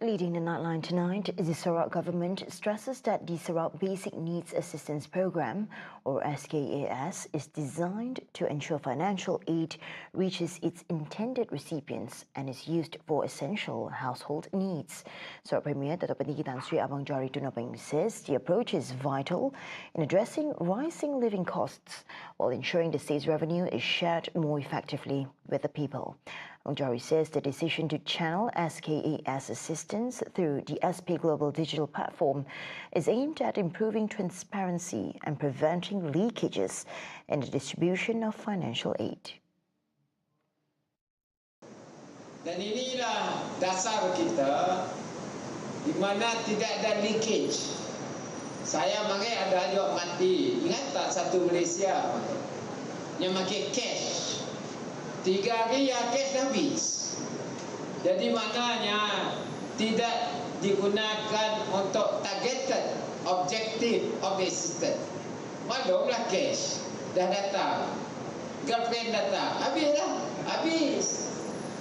Leading the Nightline tonight, the Sarawak government stresses that the Sarawak Basic Needs Assistance Programme, or SKAS, is designed to ensure financial aid reaches its intended recipients and is used for essential household needs. Sarawak Premier Dato' Pentinggi Tan Sri ABANG JOHARI Tunapeng says the approach is vital in addressing rising living costs while ensuring the state's revenue is shared more effectively with the people. ABANG JOHARI says the decision to channel SKAS assistance through the SP Global Digital Platform is aimed at improving transparency and preventing leakages in the distribution of financial aid. Dan inilah dasar kita di mana tidak ada leakage. Saya makai ada juga mati. Ingat tak satu Malaysia yang pakai cash. 3 hari ya cash dah habis. Jadi maknanya tidak digunakan untuk targeted objective of the system. Maklumlah cash dah datang, girlfriend datang, habis dah, habis.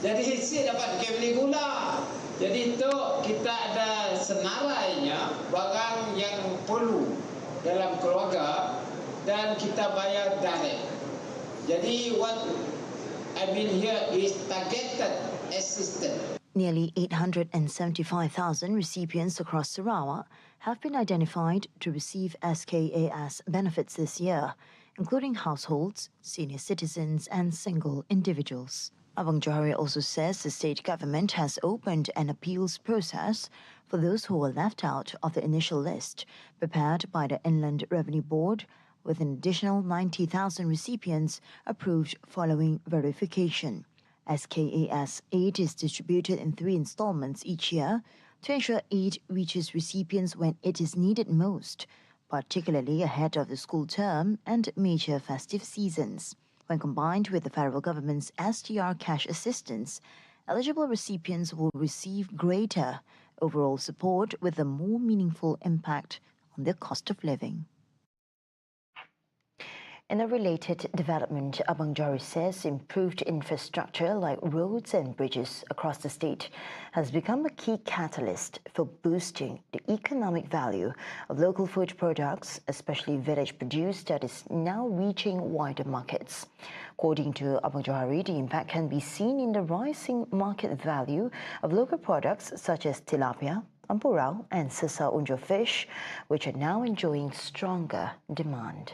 Jadi isi dapat beli gula. Jadi itu kita ada senarainya barang yang perlu dalam keluarga dan kita bayar direct. Jadi what I mean here is targeted assistance. Nearly 875,000 recipients across Sarawak have been identified to receive SKAS benefits this year, including households, senior citizens and single individuals. ABANG JOHARI also says the state government has opened an appeals process for those who were left out of the initial list prepared by the Inland Revenue Board, with an additional 90,000 recipients approved following verification. SKAS aid is distributed in 3 installments each year to ensure aid reaches recipients when it is needed most, particularly ahead of the school term and major festive seasons. When combined with the federal government's STR cash assistance, eligible recipients will receive greater overall support with a more meaningful impact on their cost of living. In a related development, ABANG JOHARI says improved infrastructure like roads and bridges across the state has become a key catalyst for boosting the economic value of local food products, especially village produce, that is now reaching wider markets. According to ABANG JOHARI, the impact can be seen in the rising market value of local products such as tilapia, ampurau and sesar unjur fish, which are now enjoying stronger demand.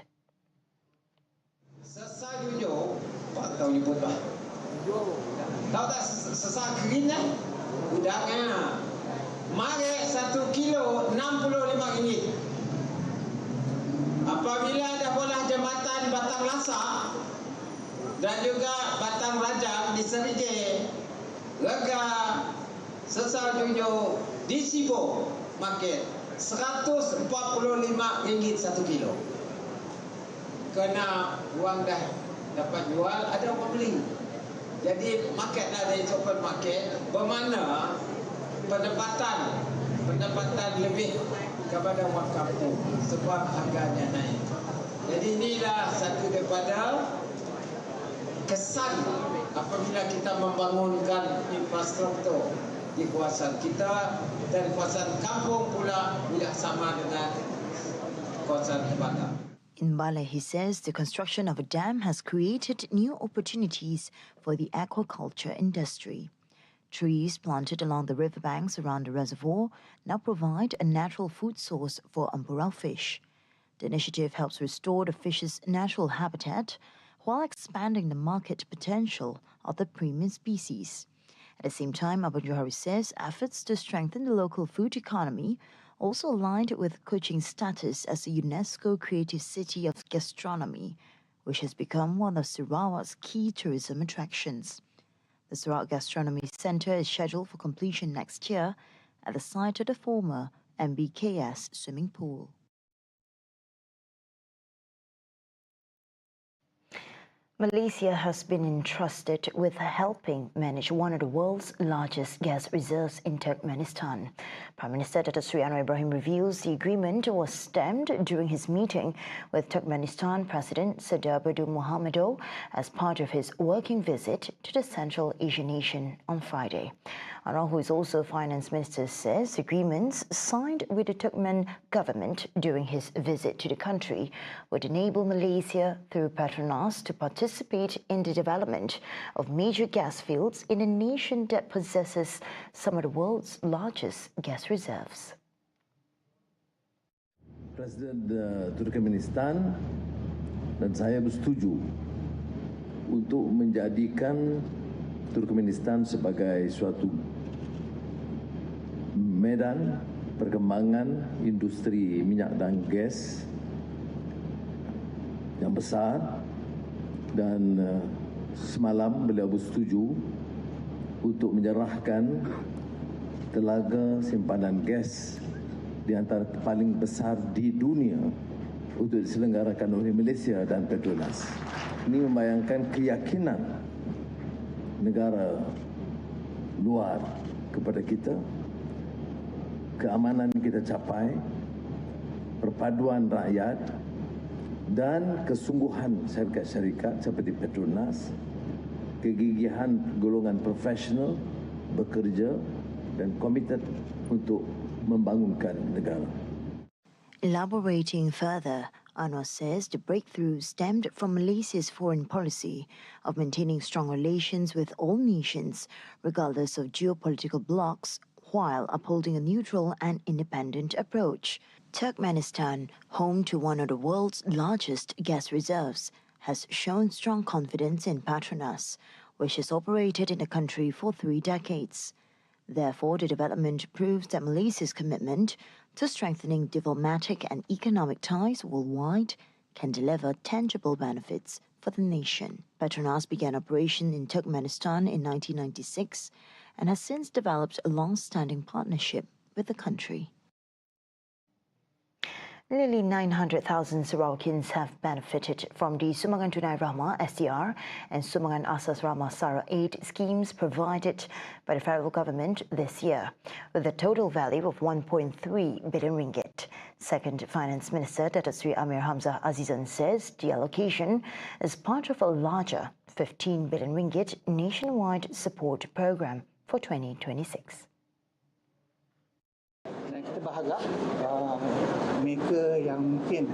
Sesar unjur, Pak tahu nyebut Pak? Tahu tak sesar green kan? Udangnya. Mari 1 kilo RM65. Apabila ada bola jambatan Batang Lasak dan juga Batang Rajang di Serije, harga sesar unjur di Sibo market RM145 1 kilo. Kena uang dah dapat jual, ada orang beli. Jadi market dah dari supermarket, bermakna pendapatan lebih kepada orang kampung sebab harganya naik. Jadi inilah satu daripada kesan apabila kita membangunkan infrastruktur di kawasan kita, dan kawasan kampung pula tidak sama dengan kawasan bandar. In Balai, he says the construction of a dam has created new opportunities for the aquaculture industry. Trees planted along the riverbanks around the reservoir now provide a natural food source for ampurau fish. The initiative helps restore the fish's natural habitat while expanding the market potential of the premium species. At the same time, ABANG JOHARI says efforts to strengthen the local food economy also aligned with Kuching's status as a UNESCO Creative City of Gastronomy, which has become one of Sarawak's key tourism attractions. The Sarawak Gastronomy Centre is scheduled for completion next year at the site of the former MBKS swimming pool. Malaysia has been entrusted with helping manage one of the world's largest gas reserves in Turkmenistan. Prime Minister Dato' Sri Anwar Ibrahim reveals the agreement was stamped during his meeting with Turkmenistan President Sardar Berdimuhamedow Mohammedow as part of his working visit to the Central Asian nation on Friday. Anwar, who is also finance minister, says agreements signed with the Turkmen government during his visit to the country would enable Malaysia, through Petronas, to participate in the development of major gas fields in a nation that possesses some of the world's largest gas reserves. Presiden Turkmenistan dan saya bersetuju untuk menjadikan Turkmenistan sebagai suatu medan perkembangan industri minyak dan gas yang besar, dan semalam beliau bersetuju untuk menyerahkan telaga simpanan gas di antara paling besar di dunia untuk diselenggarakan oleh Malaysia dan Petronas. Ini membayangkan keyakinan negara luar kepada kita, keamanan kita capai, perpaduan rakyat dan kesungguhan syarikat-syarikat seperti Petronas, kegigihan golongan profesional bekerja dan komited untuk membangunkan negara. Elaborating further, Anwar says the breakthrough stemmed from Malaysia's foreign policy of maintaining strong relations with all nations, regardless of geopolitical blocs, while upholding a neutral and independent approach. Turkmenistan, home to one of the world's largest gas reserves, has shown strong confidence in Petronas, which has operated in the country for 3 decades. Therefore, the development proves that Malaysia's commitment to strengthening diplomatic and economic ties worldwide can deliver tangible benefits for the nation. Petronas began operation in Turkmenistan in 1996 and has since developed a long-standing partnership with the country. Nearly 900,000 Sarawakians have benefited from the Sumbangan Tunai Rahmah (STR) and Sumbangan Asas Rahmah Sara aid schemes provided by the federal government this year, with a total value of 1.3 billion ringgit. Second Finance Minister Datuk Seri Amir Hamzah Azizan says the allocation is part of a larger 15 billion ringgit nationwide support program for 2026. Kita berharap mereka yang mungkin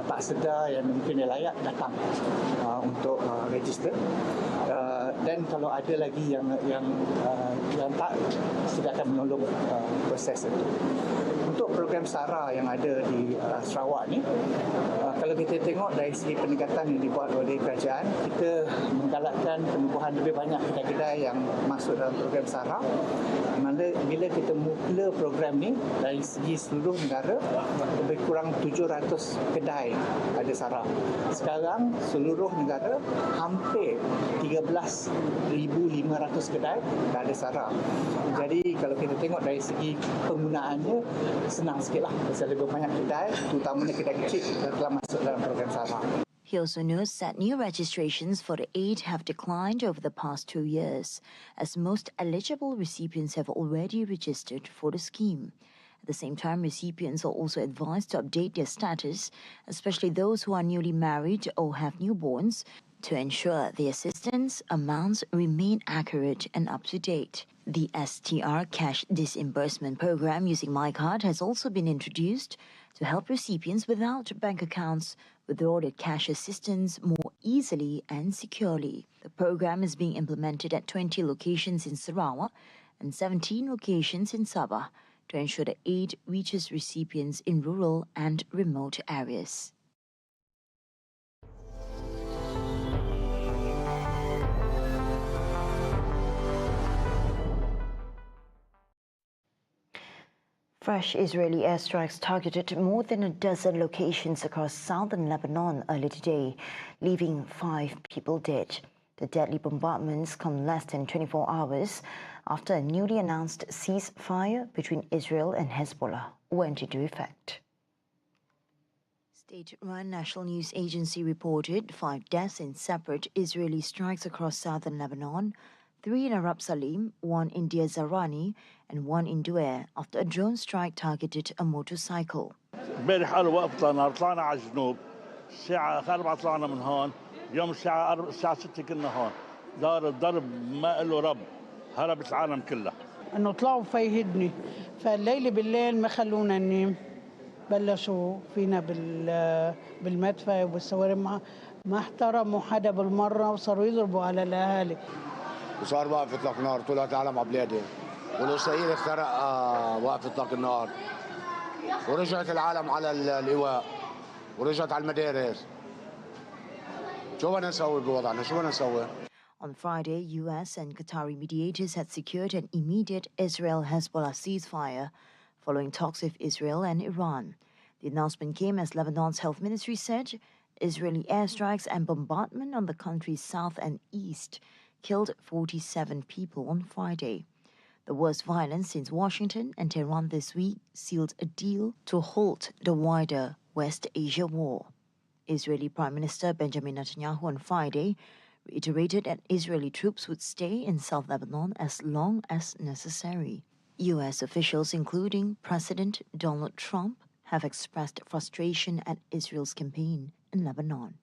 tak sedar, yang mungkin layak datang untuk register, dan kalau ada lagi yang tak, kita akan menolong proses itu. Untuk program SARA yang ada di Sarawak ni, kalau kita tengok dari segi pendekatan yang dibuat oleh kerajaan, kita menggalakkan penubuhan lebih banyak kedai-kedai yang masuk dalam program SARA. Bila kita mula program ni, dari segi seluruh negara, lebih kurang 700 kedai ada SARA. Sekarang seluruh negara hampir 13,500 kedai dah ada SARA. Jadi kalau kita tengok dari segi penggunaannya, senang sikitlah. Pasal lebih banyak kedai, terutamanya kedai kecil, yang telah masuk dalam program SARA. He also notes that new registrations for the aid have declined over the past 2 years, as most eligible recipients have already registered for the scheme. At the same time, recipients are also advised to update their status, especially those who are newly married or have newborns, to ensure the assistance amounts remain accurate and up to date. The STR cash disbursement program using MyCard has also been introduced to help recipients without bank accounts withdraw their cash assistance more easily and securely. The program is being implemented at 20 locations in Sarawak and 17 locations in Sabah to ensure the aid reaches recipients in rural and remote areas. Fresh Israeli airstrikes targeted more than a dozen locations across southern Lebanon early today, leaving 5 people dead. The deadly bombardments come less than 24 hours after a newly announced ceasefire between Israel and Hezbollah went into effect. State-run National News Agency reported 5 deaths in separate Israeli strikes across southern Lebanon, 3 in Arab Salim, 1 in Deir Zarani, and 1 in Duer after a drone strike targeted a motorcycle. امبارح قالوا وقف طلعنا على الجنوب الساعة 4 طلعنا من هون اليوم الساعة 6 كنا هون دار الضرب ما له رب هربت العالم كلها انه طلعوا فيهدني فالليل بالليل ما خلونا ننام بلشوا فينا بالمدفع وبالصواريخ ما احترموا حدا بالمره وصاروا يضربوا على الاهالي وصار وقف اطلاق نار طلعت العالم على بلاده والاسرائيلي اخترق وقف اطلاق النار ورجعت العالم على الايواء ورجعت على المدارس شو بدنا نسوي بوضعنا شو بدنا نسوي؟ On Friday, US and Qatari mediators had secured an immediate Israel-Hezbollah ceasefire following talks with Israel and Iran. The announcement came as Lebanon's health ministry said Israeli airstrikes and bombardment on the country's south and east killed 47 people on Friday. The worst violence since Washington and Tehran this week sealed a deal to halt the wider West Asia war. Israeli Prime Minister Benjamin Netanyahu on Friday reiterated that Israeli troops would stay in South Lebanon as long as necessary. U.S. officials, including President Donald Trump, have expressed frustration at Israel's campaign in Lebanon.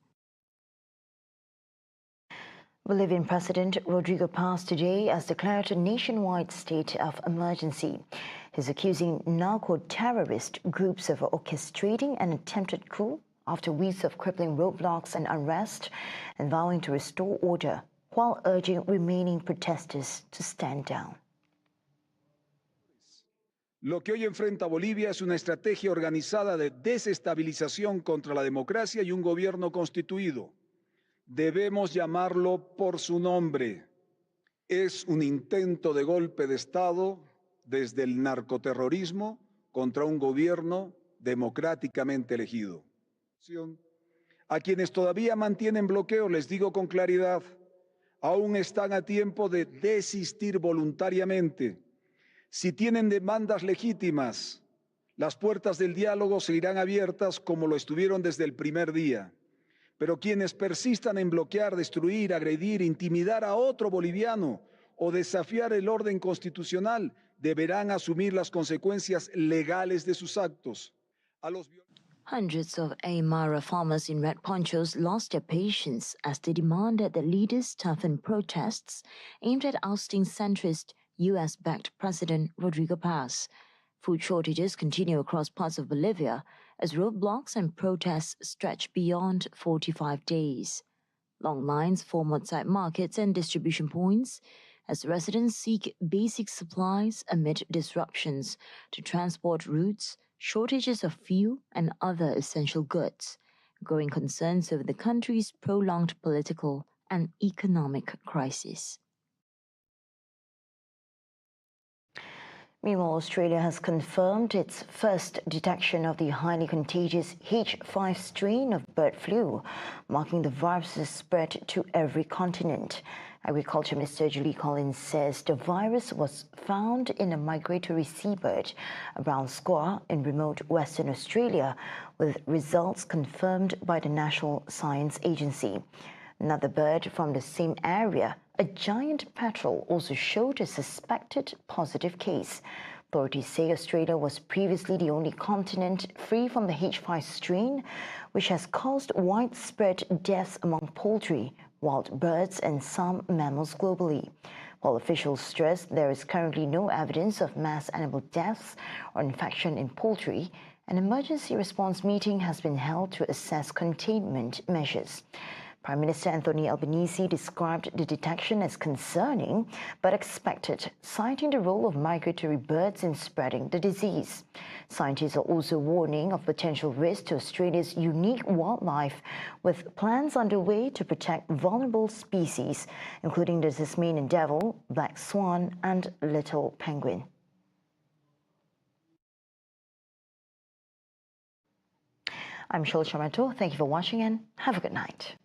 Bolivian President Rodrigo Paz today has declared a nationwide state of emergency. He's accusing narco-terrorist groups of orchestrating an attempted coup after weeks of crippling roadblocks and unrest, and vowing to restore order while urging remaining protesters to stand down. Lo que hoy enfrenta Bolivia es una estrategia organizada de desestabilización contra la democracia y un gobierno constituido. Debemos llamarlo por su nombre. Es un intento de golpe de Estado desde el narcoterrorismo contra un gobierno democráticamente elegido. A quienes todavía mantienen bloqueo les digo con claridad, aún están a tiempo de desistir voluntariamente. Si tienen demandas legítimas, las puertas del diálogo seguirán abiertas como lo estuvieron desde el primer día. Pero quienes persistan en bloquear, destruir, agredir, intimidar a otro boliviano o desafiar el orden constitucional deberán asumir las consecuencias legales de sus actos. Hundreds of Aymara farmers in red ponchos lost their patience as they demanded that leaders toughen protests aimed at ousting centrist US-backed President Rodrigo Paz. Food shortages continue across parts of Bolivia as roadblocks and protests stretch beyond 45 days. Long lines form outside markets and distribution points as residents seek basic supplies amid disruptions to transport routes, shortages of fuel and other essential goods, growing concerns over the country's prolonged political and economic crisis. Meanwhile, Australia has confirmed its first detection of the highly contagious H5 strain of bird flu, marking the virus's spread to every continent. Agriculture Minister Julie Collins says the virus was found in a migratory seabird, a brown squaw, in remote Western Australia, with results confirmed by the National Science Agency. Another bird from the same area, a giant petrel, also showed a suspected positive case. Authorities say Australia was previously the only continent free from the H5 strain, which has caused widespread deaths among poultry, wild birds and some mammals globally. While officials stress there is currently no evidence of mass animal deaths or infection in poultry, an emergency response meeting has been held to assess containment measures. Prime Minister Anthony Albanese described the detection as concerning but expected, citing the role of migratory birds in spreading the disease. Scientists are also warning of potential risk to Australia's unique wildlife, with plans underway to protect vulnerable species, including the Tasmanian devil, black swan and little penguin. I'm Shul Shamato. Thank you for watching and have a good night.